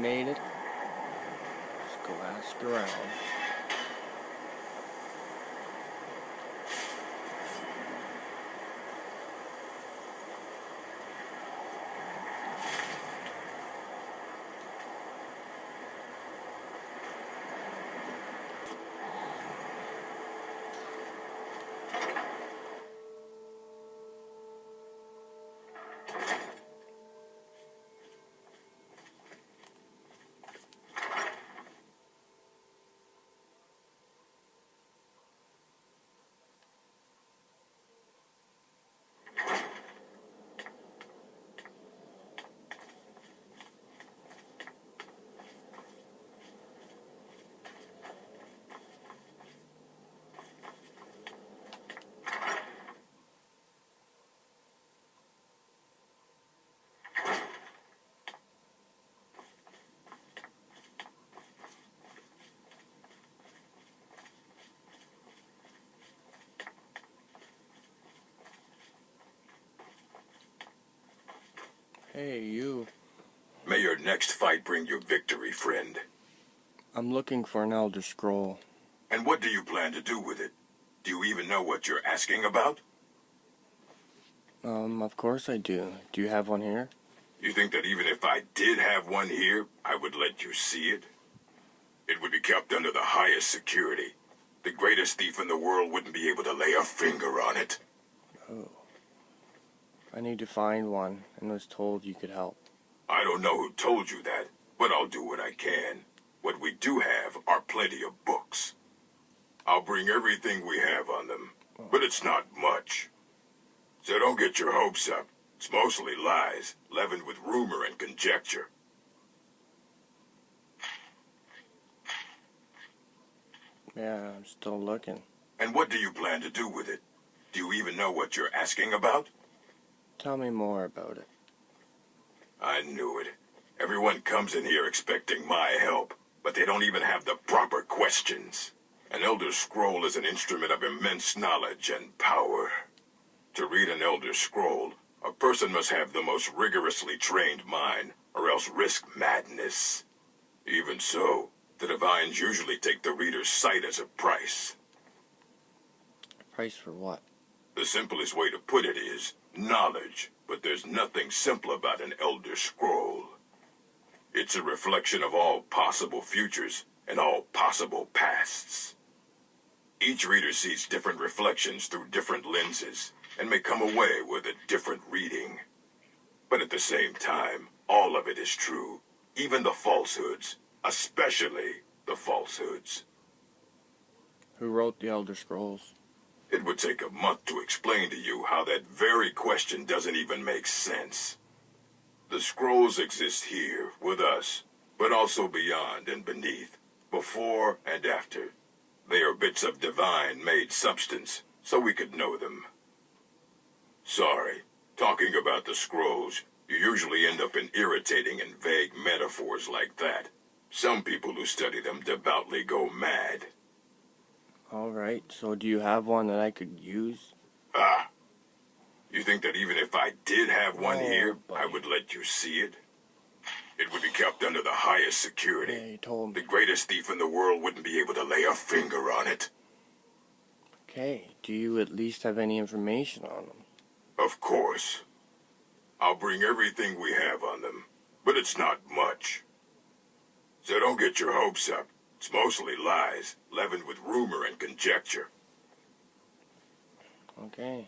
made it. Let's go ask around. Hey, you. May your next fight bring you victory, friend. I'm looking for an Elder Scroll. And what do you plan to do with it? Do you even know what you're asking about? Of course I do. Do you have one here? You think that even if I did have one here, I would let you see it? It would be kept under the highest security. The greatest thief in the world wouldn't be able to lay a finger on it. Oh. I need to find one, and was told you could help. I don't know who told you that, but I'll do what I can. What we do have are plenty of books. I'll bring everything we have on them, but it's not much. So don't get your hopes up. It's mostly lies, leavened with rumor and conjecture. Yeah, I'm still looking. And what do you plan to do with it? Do you even know what you're asking about? Tell me more about it. I knew it. Everyone comes in here expecting my help, but they don't even have the proper questions. An Elder Scroll is an instrument of immense knowledge and power. To read an Elder Scroll, a person must have the most rigorously trained mind, or else risk madness. Even so, the divines usually take the reader's sight as a price. Price for what? The simplest way to put it is knowledge, but there's nothing simple about an Elder Scroll. It's a reflection of all possible futures and all possible pasts. Each reader sees different reflections through different lenses and may come away with a different reading. But at the same time, all of it is true, even the falsehoods, especially the falsehoods. Who wrote the Elder Scrolls? It would take a month to explain to you how that very question doesn't even make sense. The scrolls exist here, with us, but also beyond and beneath, before and after. They are bits of divine-made substance, so we could know them. Sorry, talking about the scrolls, you usually end up in irritating and vague metaphors like that. Some people who study them devoutly go mad. Alright, so do you have one that I could use? Ah, you think that even if I did have one here, buddy. I would let you see it? It would be kept under the highest security. Yeah, you told me. The greatest thief in the world wouldn't be able to lay a finger on it. Okay, do you at least have any information on them? Of course. I'll bring everything we have on them, but it's not much. So don't get your hopes up. It's mostly lies, leavened with rumor and conjecture. Okay.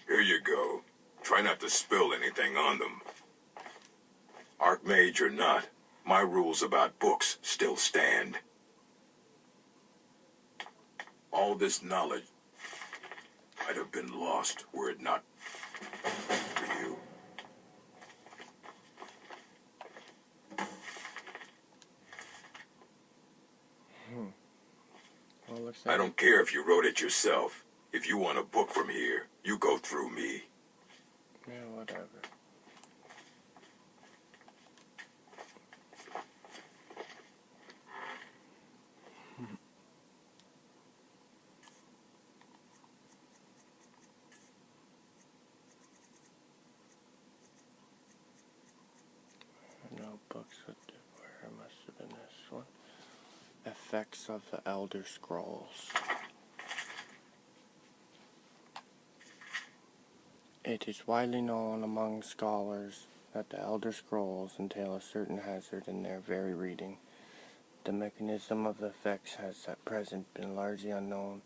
Here you go. Try not to spill anything on them. Archmage or not, my rules about books still stand. All this knowledge might have been lost were it not for you. Well, looks like I don't care if you wrote it yourself. If you want a book from here, you go through me. yeah, whatever. effects of the Elder Scrolls. It is widely known among scholars that the Elder Scrolls entail a certain hazard in their very reading. The mechanism of the effects has at present been largely unknown.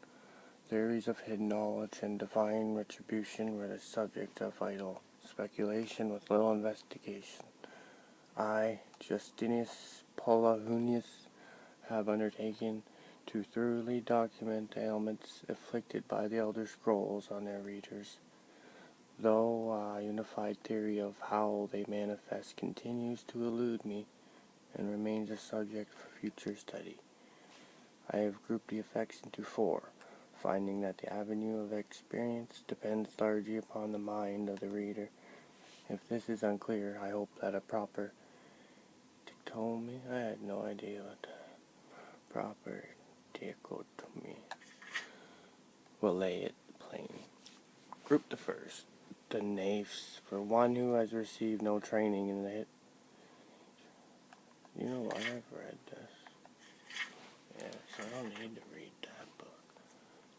Theories of hidden knowledge and divine retribution were the subject of idle speculation with little investigation. I, Justinus Polahunius, have undertaken to thoroughly document the ailments afflicted by the Elder Scrolls on their readers, though a unified theory of how they manifest continues to elude me and remains a subject for future study. I have grouped the effects into 4, finding that the avenue of experience depends largely upon the mind of the reader. If this is unclear, I hope that a proper dichotomy, I had no idea what proper dichotomy will lay it plain. Group the first, the naifs, for one who has received no training in the hit. You know what, I've read this. Yeah, so I don't need to read that book.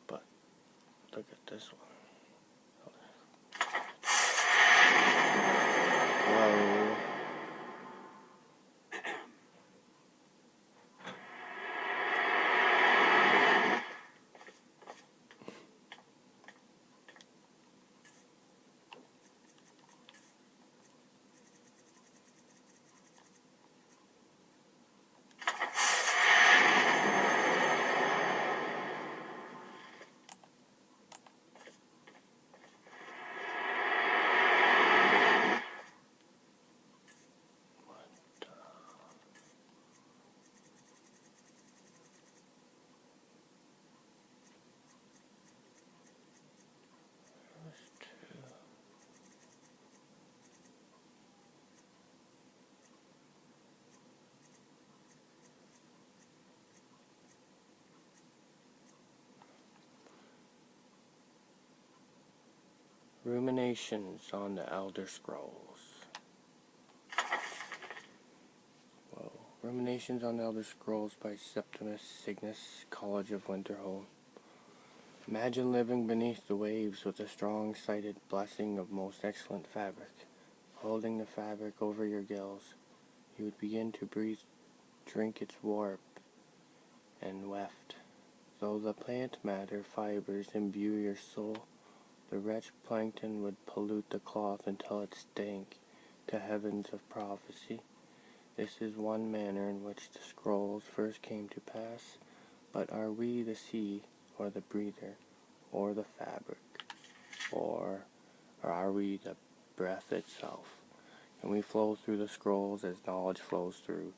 But look at this one. Whoa. Ruminations on the Elder Scrolls. Whoa. Ruminations on the Elder Scrolls by Septimus Cygnus, College of Winterhold. Imagine living beneath the waves with a strong-sighted blessing of most excellent fabric. Holding the fabric over your gills, you would begin to drink its warp and weft. Though the plant matter fibers imbue your soul, the wretched plankton would pollute the cloth until it stank to heavens of prophecy. This is one manner in which the scrolls first came to pass, but are we the sea, or the breather, or the fabric, or are we the breath itself? Can we flow through the scrolls as knowledge flows through,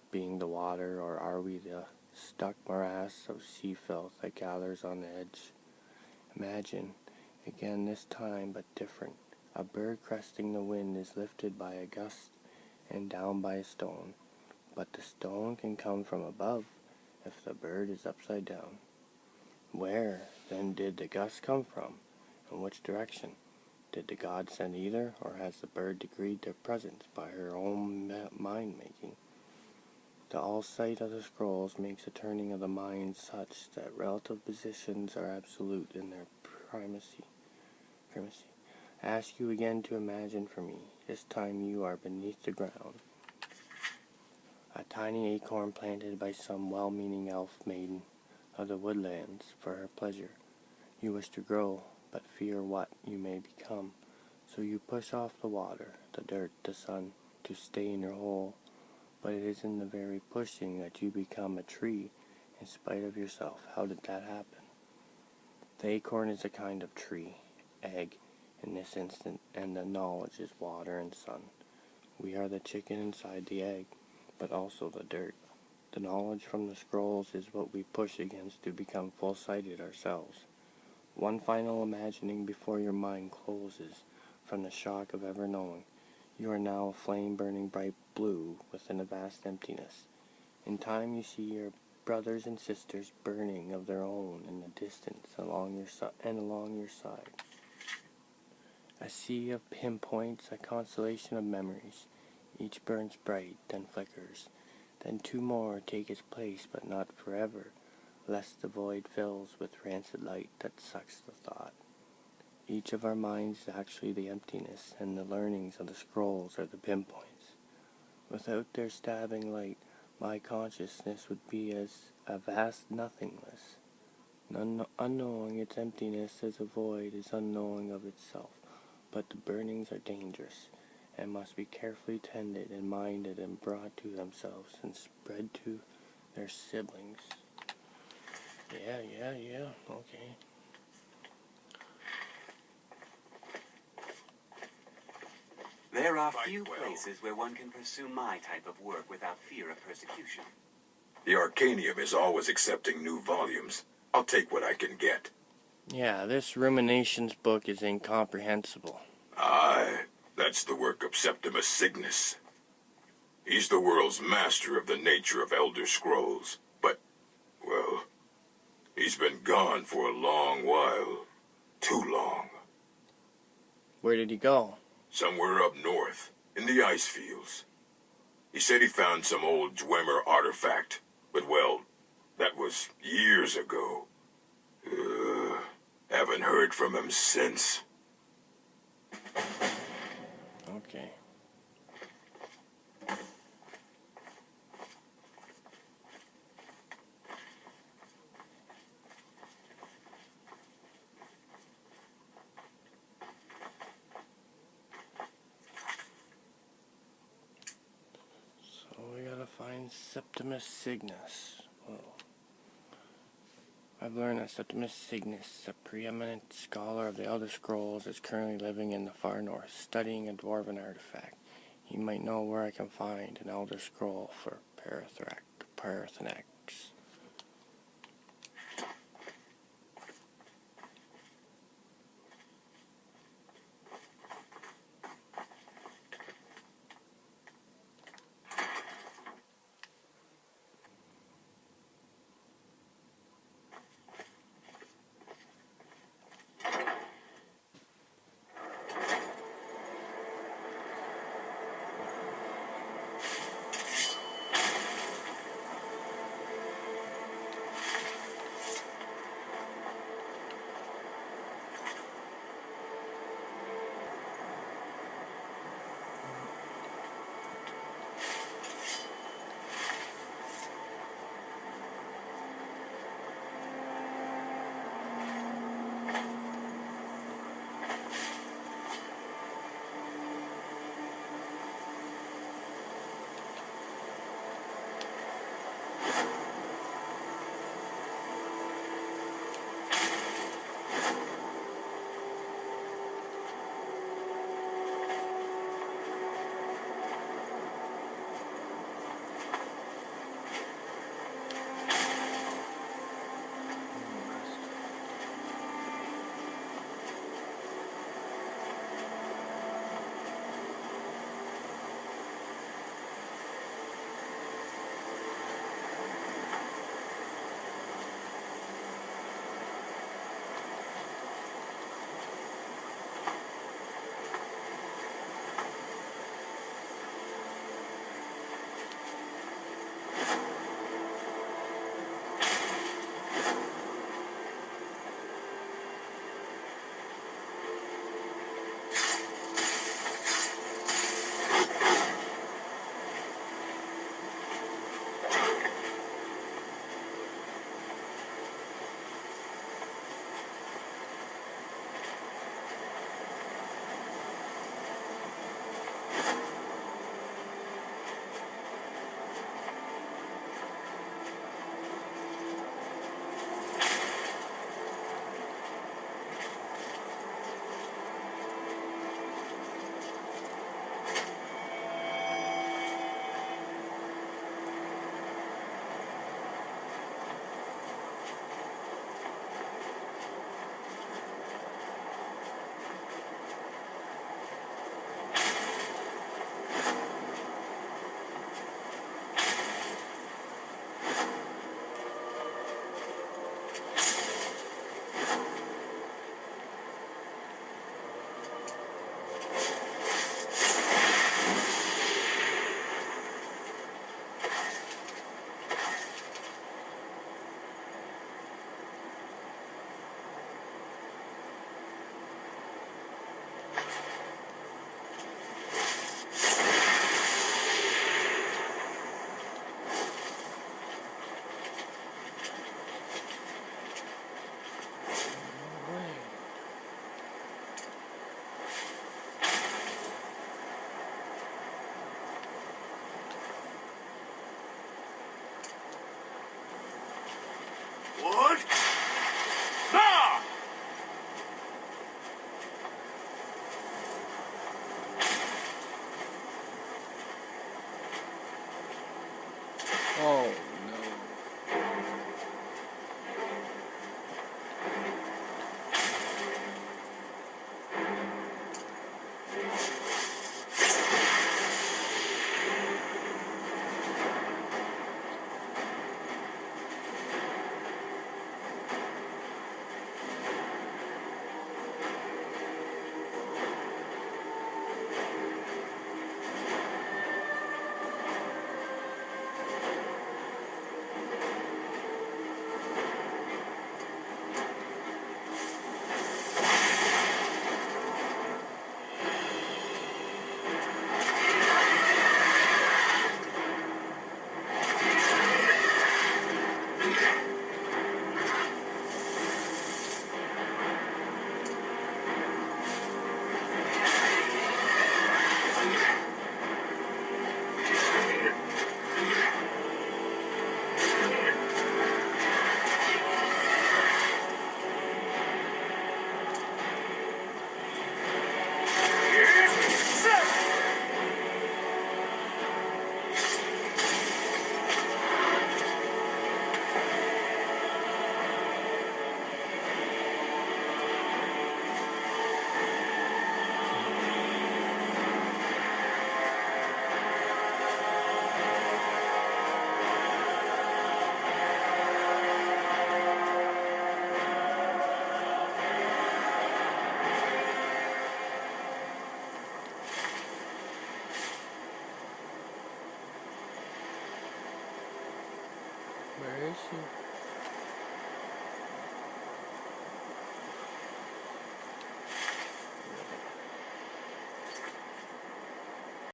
being the water, or are we the stuck morass of sea filth that gathers on the edge? Imagine, again this time but different, a bird cresting the wind is lifted by a gust and down by a stone, but the stone can come from above if the bird is upside down. Where, then, did the gust come from? In which direction? Did the gods send either, or has the bird decreed their presence by her own mind-making? The all-sight of the scrolls makes a turning of the mind such that relative positions are absolute in their primacy. I ask you again to imagine for me. This time you are beneath the ground. A tiny acorn planted by some well-meaning elf maiden of the woodlands for her pleasure. You wish to grow, but fear what you may become. So you push off the water, the dirt, the sun, to stay in your hole. But it is in the very pushing that you become a tree, in spite of yourself. How did that happen? The acorn is a kind of tree, egg, in this instant, and the knowledge is water and sun. We are the chicken inside the egg, but also the dirt. The knowledge from the scrolls is what we push against to become full-sighted ourselves. One final imagining before your mind closes from the shock of ever knowing. You are now a flame burning bright blue within a vast emptiness. In time you see your brothers and sisters burning of their own in the distance along your side. A sea of pinpoints, a constellation of memories. Each burns bright, then flickers. Then two more take its place, but not forever, lest the void fills with rancid light that sucks the thought. Each of our minds is actually the emptiness, and the learnings of the scrolls are the pinpoints. Without their stabbing light, my consciousness would be as a vast nothingness. Unknowing its emptiness as a void is unknowing of itself, but the burnings are dangerous, and must be carefully tended and minded and brought to themselves and spread to their siblings. Yeah, okay. There are few places where one can pursue my type of work without fear of persecution. The Arcanium is always accepting new volumes. I'll take what I can get. Yeah, this Ruminations book is incomprehensible. Aye, that's the work of Septimus Cygnus. He's the world's master of the nature of Elder Scrolls, but, well, he's been gone for a long while. Too long. Where did he go? Somewhere up north, in the ice fields. He said he found some old Dwemer artifact, but well, that was years ago. Haven't heard from him since. Okay. So we gotta find Septimus Cygnus. Whoa. I've learned that Septimus Cygnus, a preeminent scholar of the Elder Scrolls, is currently living in the far north, studying a dwarven artifact. He might know where I can find an Elder Scroll for Parathrax. What?